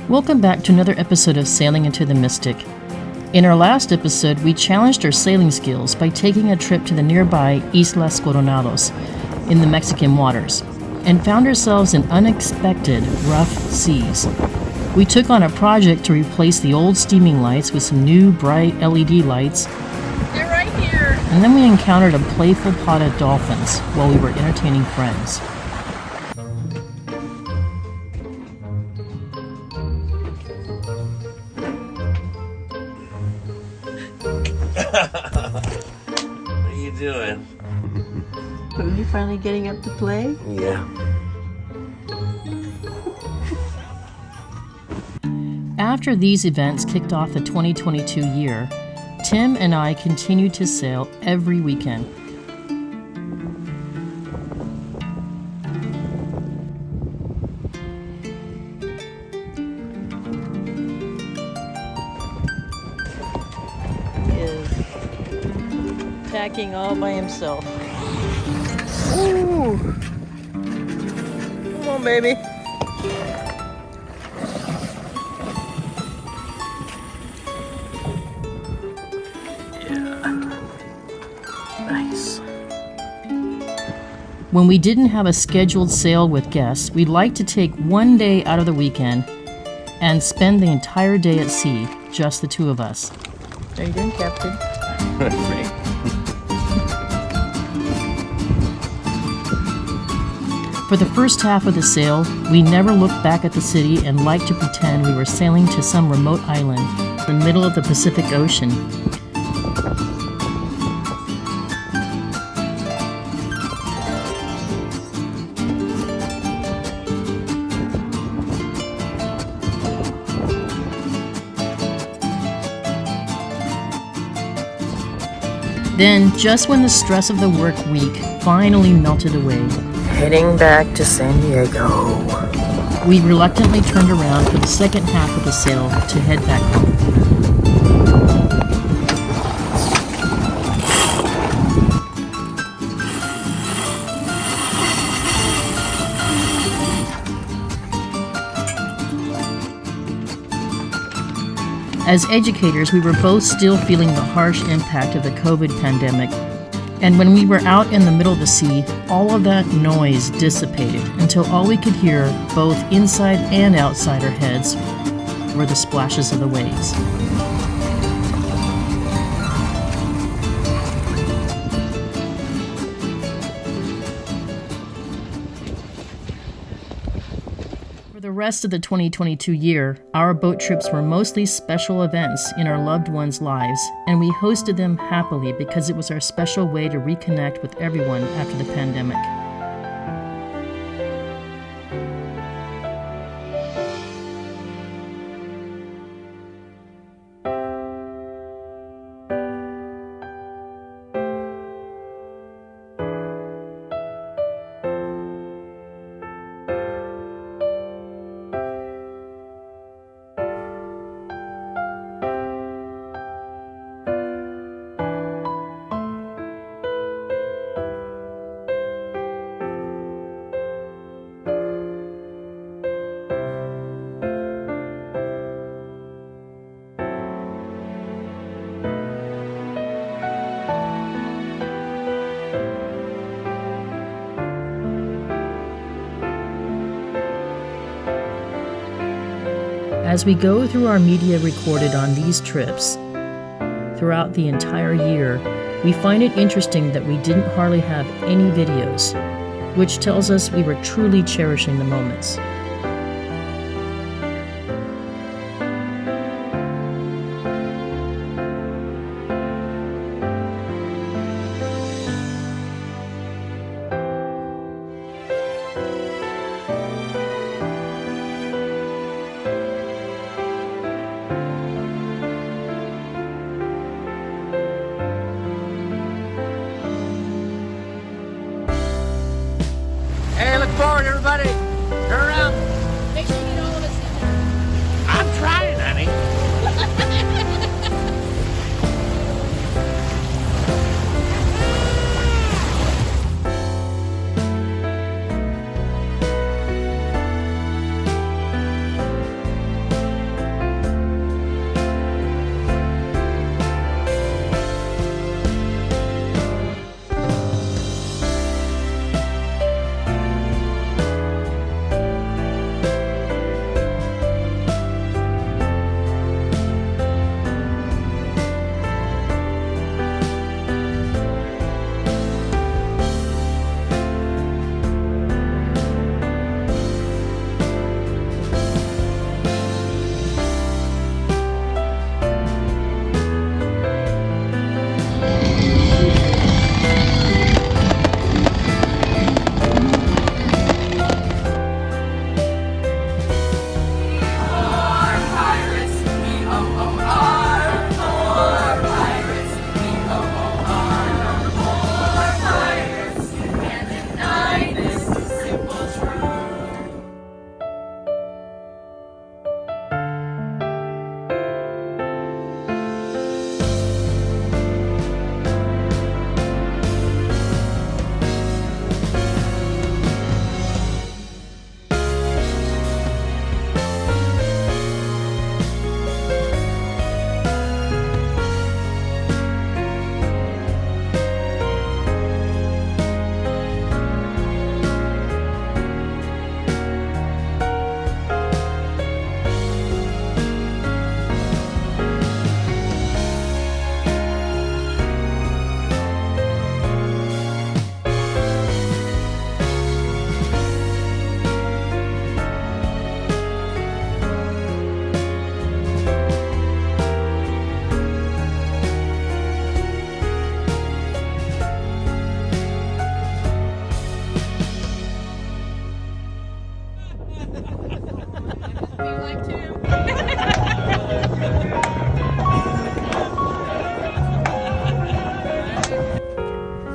Welcome back to another episode of Sailing into the Mystic. In our last episode, we challenged our sailing skills by taking a trip to the nearby Islas Coronados in the Mexican waters and found ourselves in unexpected, rough seas. We took on a project to replace the old steaming lights with some new bright LED lights. They're right here. And then we encountered a playful pod of dolphins while we were entertaining friends. What are you doing? Are you finally getting up to play? Yeah. After these events kicked off the 2022 year, Tim and I continued to sail every weekend. He is tacking all by himself. Ooh! Come on, baby. Nice. When we didn't have a scheduled sail with guests, we'd like to take one day out of the weekend and spend the entire day at sea, just the two of us. How you doing, Captain? Great. For the first half of the sail, we never looked back at the city and liked to pretend we were sailing to some remote island in the middle of the Pacific Ocean. Then, just when the stress of the work week finally melted away, Heading back to San Diego. we reluctantly turned around for the second half of the sail to head back home. As educators, we were both still feeling the harsh impact of the COVID pandemic. And when we were out in the middle of the sea, all of that noise dissipated until all we could hear, both inside and outside our heads, were the splashes of the waves. For the rest of the 2022 year, our boat trips were mostly special events in our loved ones' lives, and we hosted them happily because it was our special way to reconnect with everyone after the pandemic. As we go through our media recorded on these trips throughout the entire year, we find it interesting that we didn't hardly have any videos, which tells us we were truly cherishing the moments. Hey, look forward, everybody. Turn around.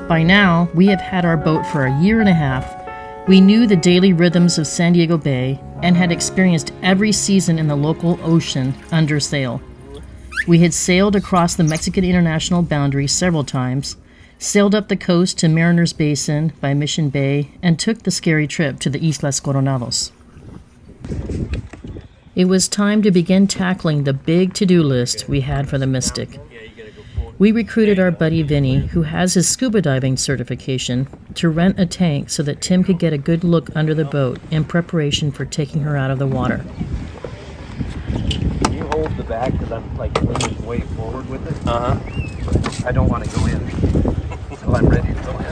By now, we have had our boat for a year and a half. We knew the daily rhythms of San Diego Bay and had experienced every season in the local ocean under sail. We had sailed across the Mexican international boundary several times, sailed up the coast to Mariners Basin by Mission Bay, and took the scary trip to the Islas Coronados. It was time to begin tackling the big to-do list we had for the Mystic. We recruited our buddy Vinny, who has his scuba diving certification, to rent a tank so that Tim could get a good look under the boat in preparation for taking her out of the water. Can you hold the bag because I'm like leaning way forward with it? Uh-huh. I don't want to go in until I'm ready to go in.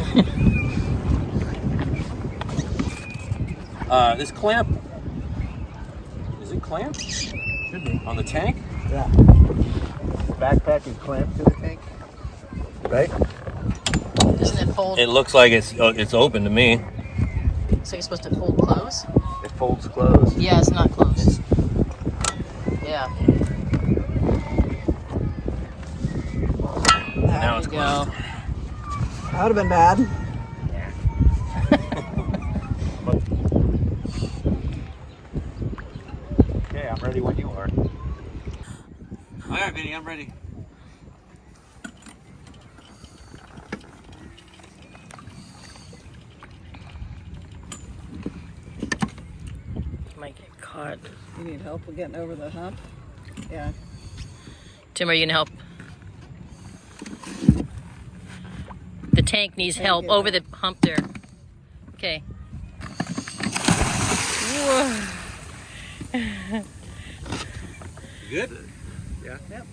This clamp, is it clamped? Should be. On the tank? Yeah. Backpack is clamped to the tank, right? Doesn't it fold? It looks like it's open to me. So you're supposed to fold close? It folds closed. Yeah, it's not close. Yeah. Now it's There you go. closed. That would have been bad. Okay, I'm ready when you are. All right, Vinny, I'm ready. Might get caught. You need help with getting over the hump? Yeah. Tim, are you gonna help? The tank needs help get over the hump there. Okay. Whoa. You good? Yeah. Yep.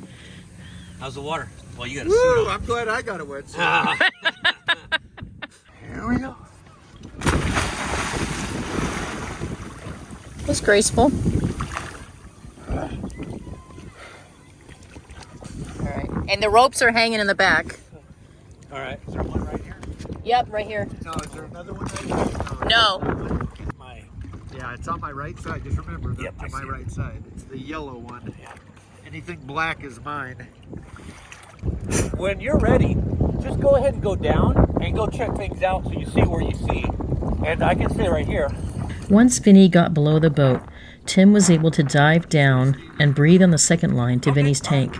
How's the water? Well, you got a Woo! suit on. I'm glad I got a wetsuit. Here we go. Was graceful. All right. And the ropes are hanging in the back. All right. Is there one right here? Yep, right here. No, is there another one right here? No. Yeah, it's on my right side. Just remember, Yep, I on my see it. right side. It's the yellow one. Anything black is mine. When you're ready, just go ahead and go down and go check things out so you see where you see. And I can stay right here. Once Vinny got below the boat, Tim was able to dive down and breathe on the second line to Vinny's tank.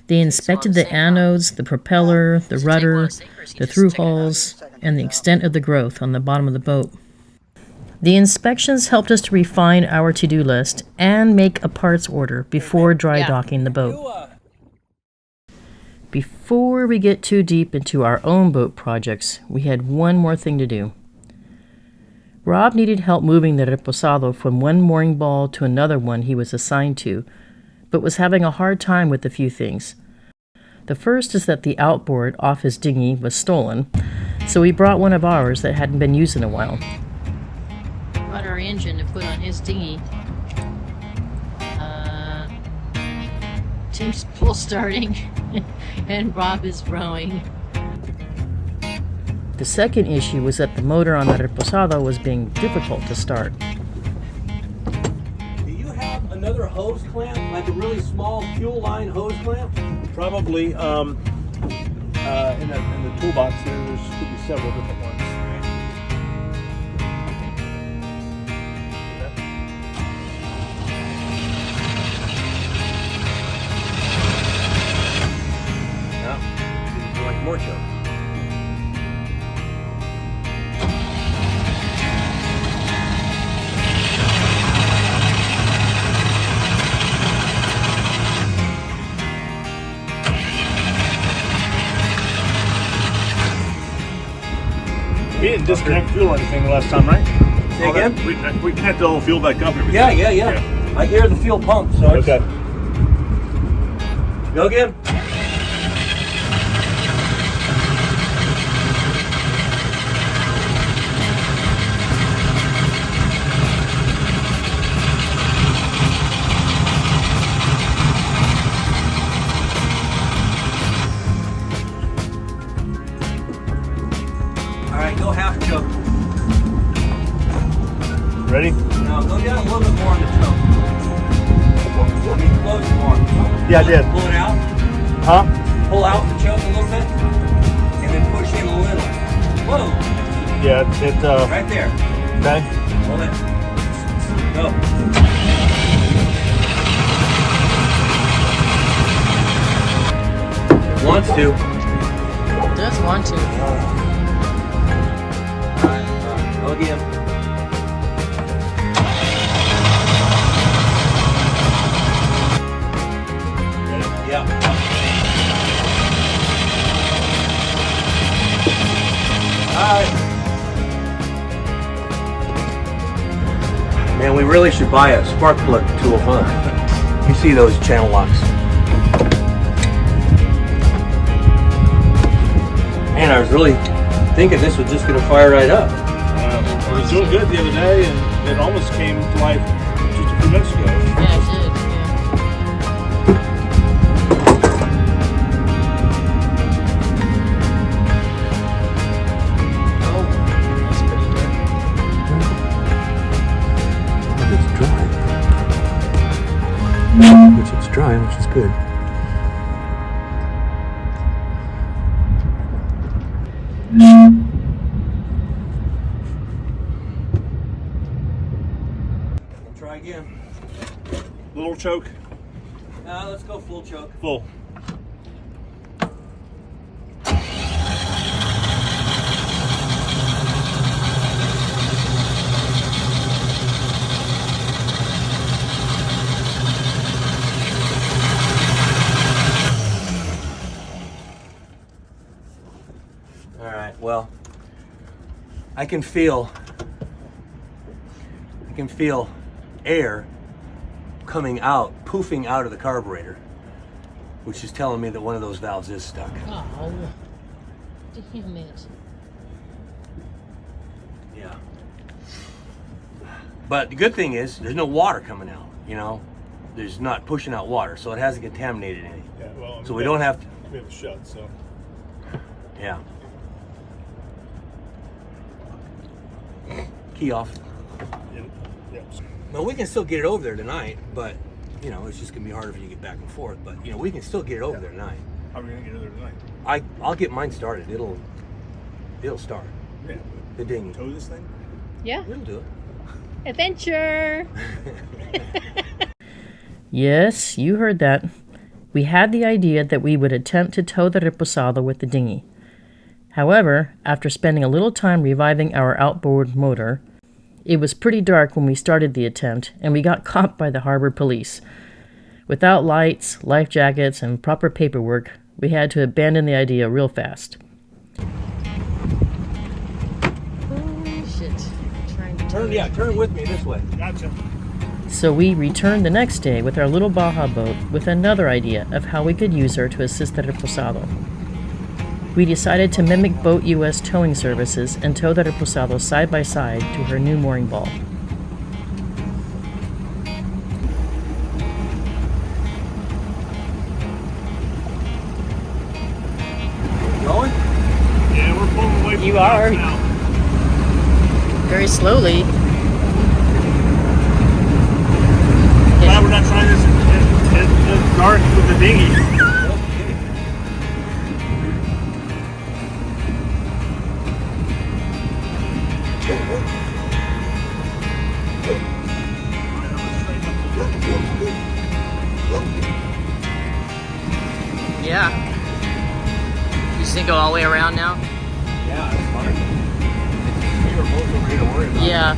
They inspected the anodes, the propeller, the rudder, the through hulls, and the extent of the growth on the bottom of the boat. The inspections helped us to refine our to-do list and make a parts order before dry docking the boat. Before we get too deep into our own boat projects, we had one more thing to do. Rob needed help moving the Reposado from one mooring ball to another one he was assigned to, but was having a hard time with a few things. The first is that the outboard off his dinghy was stolen, so he brought one of ours that hadn't been used in a while. Brought our engine to put on his dinghy. Tim's pull starting and Rob is rowing. The second issue was that the motor on the Reposado was being difficult to start. Do you have another hose clamp, like a really small fuel line hose clamp? Probably in the toolbox there could be several different ones. Yeah. You like more choke. We didn't disconnect fuel or anything the last time, right? Say again? We connected all the fuel back up and everything. Yeah. I hear the fuel pump, so it's... Okay. Go again. All right, go half choke. Ready? Now go down a little bit more on the choke. Yeah, I did. Pull it out. Huh? Pull out the choke a little bit, and then push in a little. Whoa! Yeah, Right there. okay. Hold it. Go. Wants to. Does want to. Alright, go again. Yeah. Alright. Man, we really should buy a spark plug tool, huh? You see those channel locks. Man, I was really thinking this was just gonna fire right up. It was doing good the other day, and it almost came to life just a few minutes ago. Yeah, it did. Oh, that's pretty dark. It's dry, which is good. Try again. Little choke, Let's go full choke. full. All right. Well, I can feel air coming out, poofing out of the carburetor, which is telling me that one of those valves is stuck. Oh, damn it. Yeah. But the good thing is there's no water coming out, you know? There's not pushing out water, so it hasn't contaminated any. Yeah, well, I mean, So we don't have to, we have it shut, so. yeah. Key off. Yeah. Well, we can still get it over there tonight, but, you know, it's just gonna be harder for you to get back and forth. But, you know, we can still get it over there tonight. How are we gonna get it there tonight? I'll get mine started. It'll start. Yeah. The dinghy. Tow this thing? Yeah. It'll do it. Adventure! Yes, you heard that. We had the idea that we would attempt to tow the Reposado with the dinghy. However, after spending a little time reviving our outboard motor, it was pretty dark when we started the attempt, and we got caught by the harbor police. Without lights, life jackets, and proper paperwork, we had to abandon the idea real fast. Oh, shit. Turn with me this way. Gotcha. So we returned the next day with our little Baja boat with another idea of how we could use her to assist the Reposado. We decided to mimic Boat US towing services and tow the Reposado side by side to her new mooring ball. Going? Yeah, we're pulling away from You the are. docks now. Very slowly. Glad we're not trying this in dark with the dinghy. Yeah. You just gonna go all the way around now? Yeah, it's fine. We were both over here to worry about. Yeah.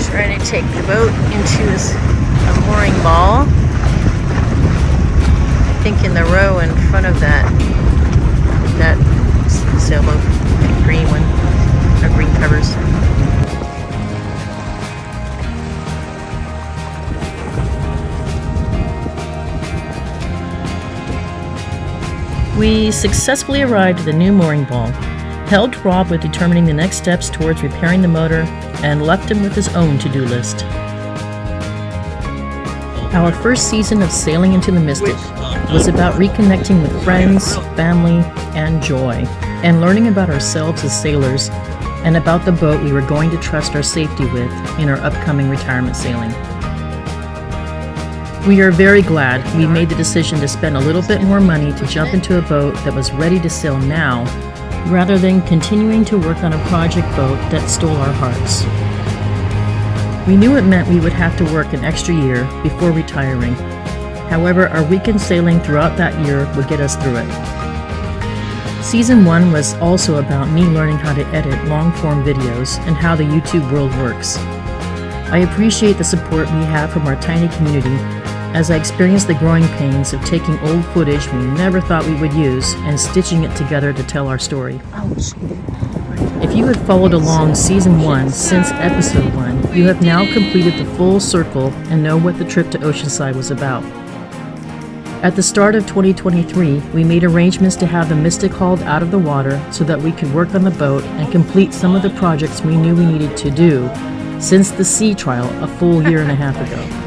Trying to take the boat into a mooring ball. I think in the row in front of that sailboat, that green one, or green covers. We successfully arrived at the new mooring ball, helped Rob with determining the next steps towards repairing the motor, and left him with his own to-do list. Our first season of Sailing into the Mystic was about reconnecting with friends, family, and joy, and learning about ourselves as sailors and about the boat we were going to trust our safety with in our upcoming retirement sailing. We are very glad we made the decision to spend a little bit more money to jump into a boat that was ready to sail now, rather than continuing to work on a project boat that stole our hearts. We knew it meant we would have to work an extra year before retiring. However, our weekend sailing throughout that year would get us through it. Season 1 was also about me learning how to edit long-form videos and how the YouTube world works. I appreciate the support we have from our tiny community as I experience the growing pains of taking old footage we never thought we would use and stitching it together to tell our story. If you have followed along Season 1 since Episode 1, you have now completed the full circle and know what the trip to Oceanside was about. At the start of 2023, we made arrangements to have the Mystic hauled out of the water so that we could work on the boat and complete some of the projects we knew we needed to do since the sea trial a full year and a half ago.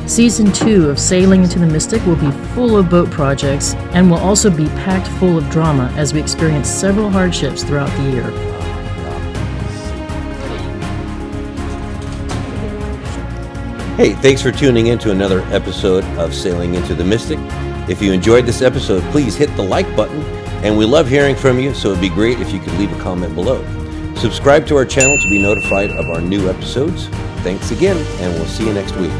Season 2 of Sailing into the Mystic will be full of boat projects and will also be packed full of drama as we experience several hardships throughout the year. Hey, thanks for tuning in to another episode of Sailing into the Mystic. If you enjoyed this episode, please hit the like button, and we love hearing from you, so it'd be great if you could leave a comment below. Subscribe to our channel to be notified of our new episodes. Thanks again, and we'll see you next week.